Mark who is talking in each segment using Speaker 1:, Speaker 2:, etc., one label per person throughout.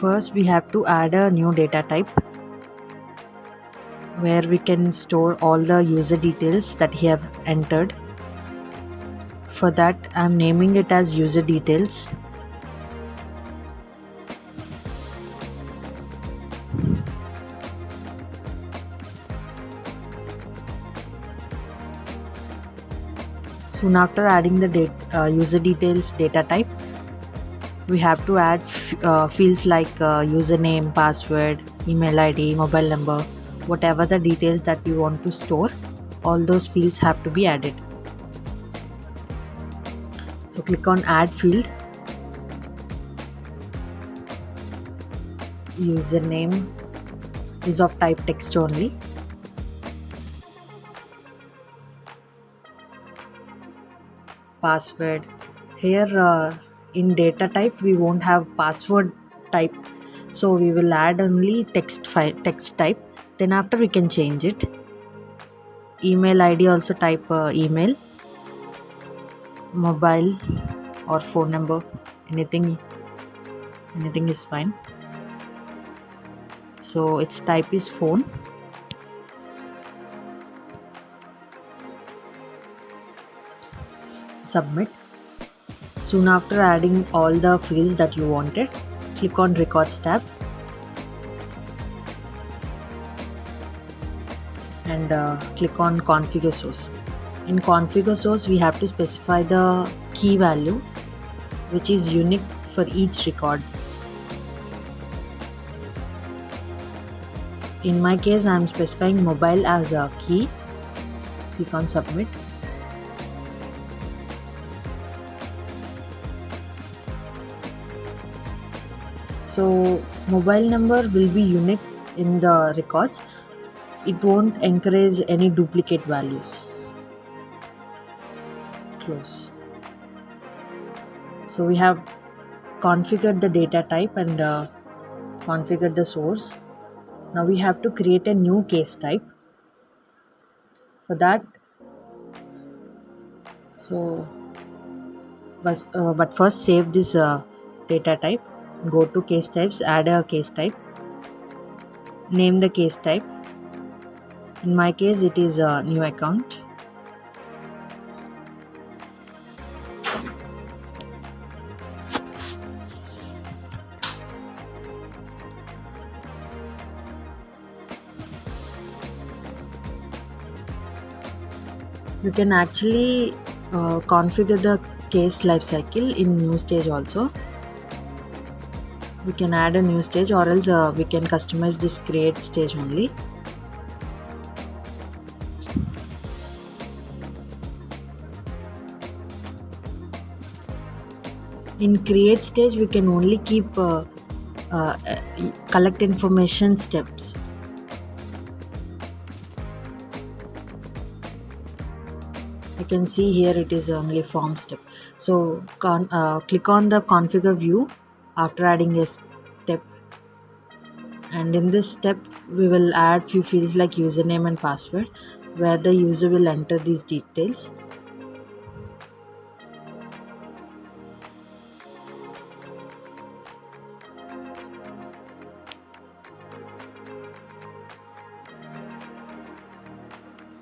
Speaker 1: First, we have to add a new data type where we can store all the user details that he have entered. For that, I'm naming it as user details. Soon after adding the user details data type, we have to add fields like username, password, email ID, mobile number, whatever the details that we want to store, all those fields have to be added. So click on add field. Username is of type text only. Password. Here in data type we won't have password type, so we will add only text type. Then after we can change it. Email ID also type email. Mobile or phone number, anything is fine. So its type is phone. Submit. Soon after adding all the fields that you wanted, click on records tab and click on configure source. In configure source, we have to specify the key value which is unique for each record. In my case, I am specifying mobile as a key. Click on submit. So mobile number will be unique in the records. It won't encourage any duplicate values. Close. So we have configured the data type and configured the source. Now we have to create a new case type. For that, but first save this data type. Go to case types, add a case type, name the case type. In my case, it is a new account. You can actually configure the case lifecycle in new stage also. We can add a new stage, or else we can customize this create stage only. In create stage, we can only keep collect information steps. You can see here it is only form step. So click on the configure view after adding a step, and in this step we will add few fields like username and password, where the user will enter these details.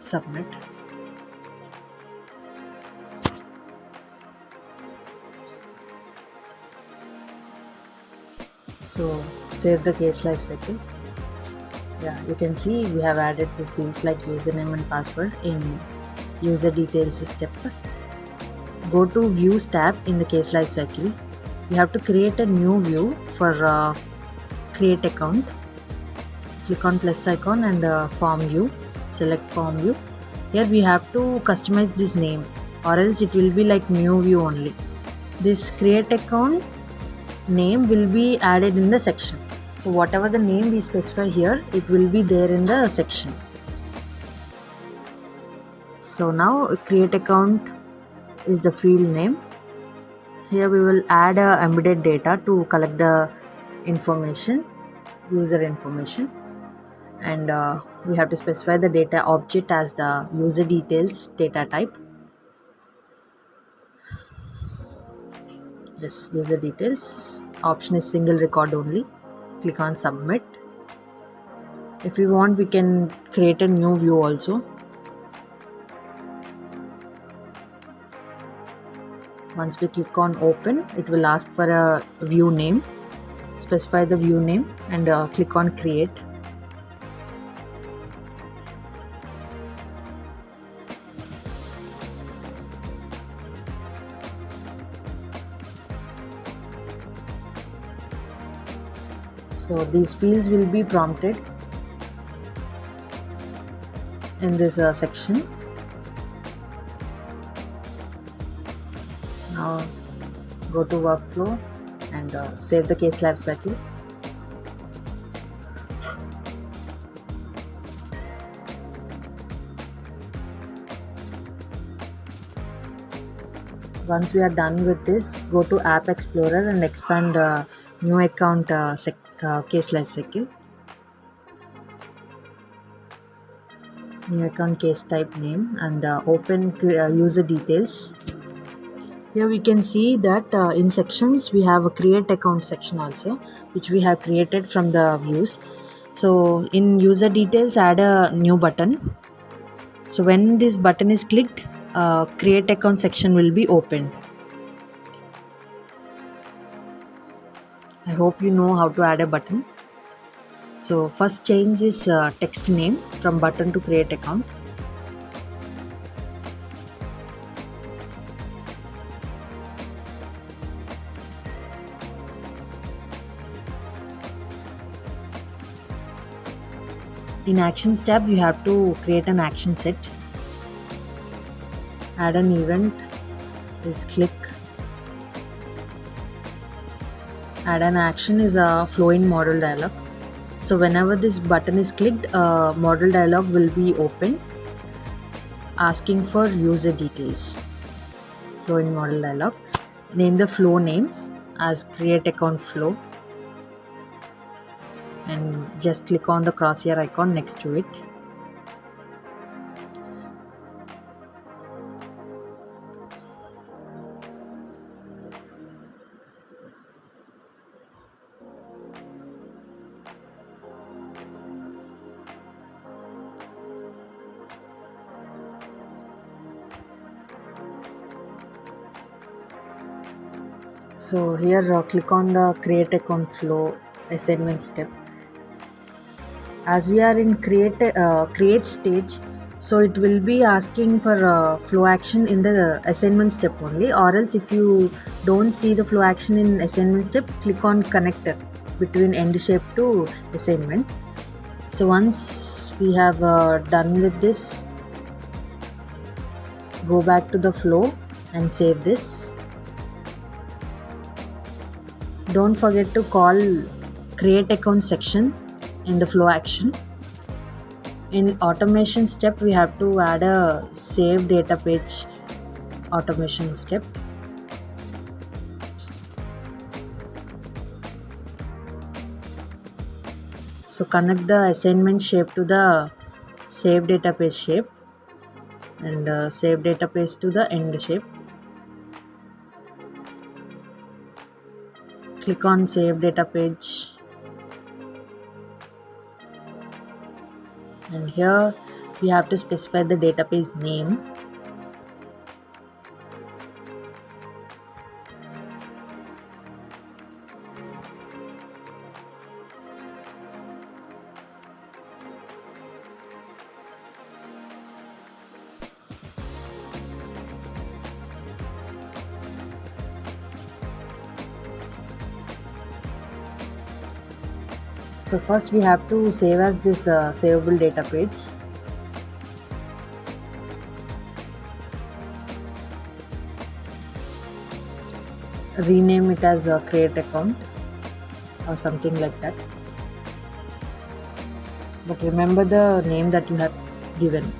Speaker 1: Submit. So save the case lifecycle. Yeah, you can see we have added two fields like username and password in user details step. Go to views tab in the case lifecycle. We have to create a new view for create account. Click on plus icon and form view. Select form view. Here we have to customize this name, or else it will be like new view only. This create account name will be added in the section. So whatever the name we specify here, it will be there in the section. So now create account is the field name. Here we will add embedded data to collect the information, user information, and we have to specify the data object as the user details data type. This user details option is single record only. click on submit. If we want, we can create a new view also. Once we click on open, it will ask for a view name. Specify the view name and click on create. So these fields will be prompted in this section. Now go to workflow and save the case lifecycle. Once we are done with this, go to App Explorer and expand new account case lifecycle. New account case type name and open user details. Here we can see that in sections we have a create account section also, which we have created from the views. So in user details, add a new button. So when this button is clicked, create account section will be opened. I hope you know how to add a button. So first change this text name from button to create account. In actions tab, you have to create an action set. Add an event is click. Add an action is a flow in model dialog. So whenever this button is clicked, a model dialog will be open asking for user details. Flow in model dialog. Name the flow name as create account flow and just click on the crosshair icon next to it. So here click on the create account flow assignment step. As we are in create stage, so it will be asking for flow action in the assignment step only, or else if you don't see the flow action in assignment step, click on connector between end shape to assignment. So once we have done with this, go back to the flow and save this. Don't forget to call create account section in the flow action. In automation step, we have to add a save data page automation step. So connect the assignment shape to the save data page shape and save data page to the end shape. Click on save data page. And here we have to specify the database name. So first we have to save as this savable data page. Rename it as a create account or something like that. But remember the name that you have given.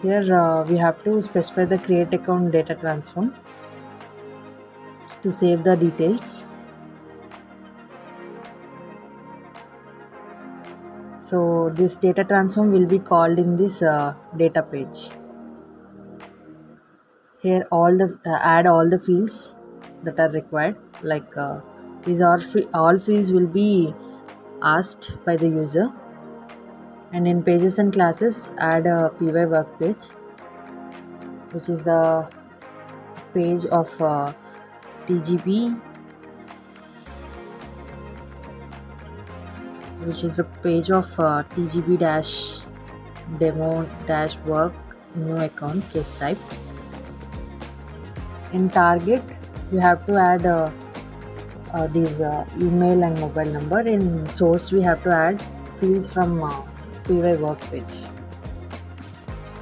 Speaker 1: Here we have to specify the create account data transform to save the details. So this data transform will be called in this data page. Here add all the fields that are required, like these are all fields will be asked by the user. And in pages and classes, add a py work page, which is the page of tgb, which is the page of tgb dash demo dash work new account case type. In target, we have to add these email and mobile number. In source, we have to add fields from py work page.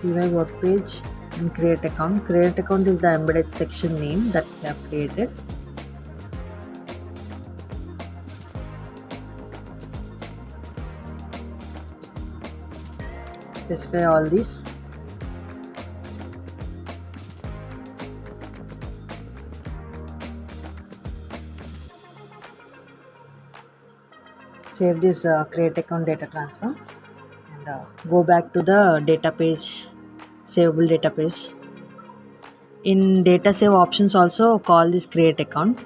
Speaker 1: py work page and create account. Create account is the embedded section name that we have created. Specify all these. Save this create account data transform and go back to the data page, savable data page. In data save options also call this create account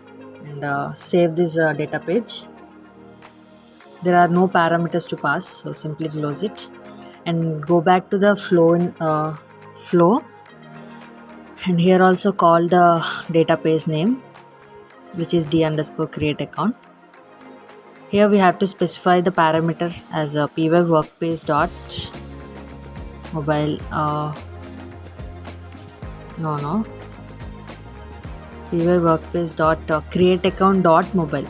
Speaker 1: and save this data page. There are no parameters to pass, so simply close it and go back to the flow, and here also call the database name, which is d_create account. Here we have to specify the parameter as a py workpage dot mobile py workpage dot create account dot mobile.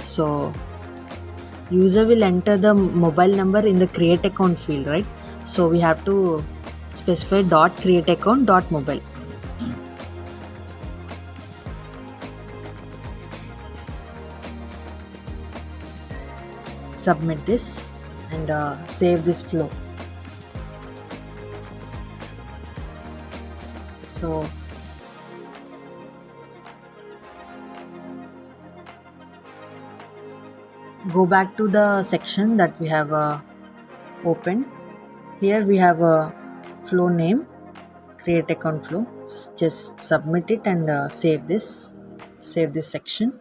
Speaker 1: So user will enter the mobile number in the create account field, right? So we have to specify dot create account dot mobile. Submit this and save this flow. So go back to the section that we have opened. Here we have a flow name, create account flow. Just submit it and save this section.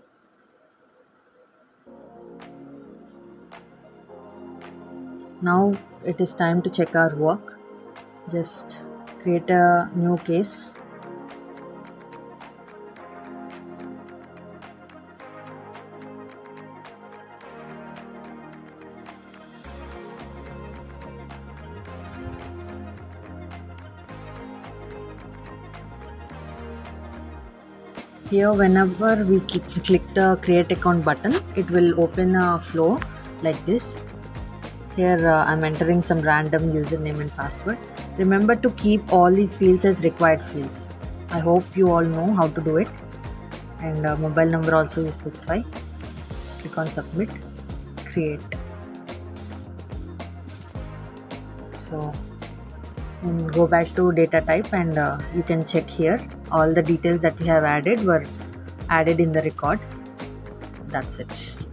Speaker 1: Now it is time to check our work. Just create a new case. Here whenever we click the create account button, it will open a flow like this. Here I'm entering some random username and password. Remember to keep all these fields as required fields. I hope you all know how to do it. And mobile number also you specify. Click on submit, create. So and go back to data type and you can check here all the details that we have added were added in the record. That's it.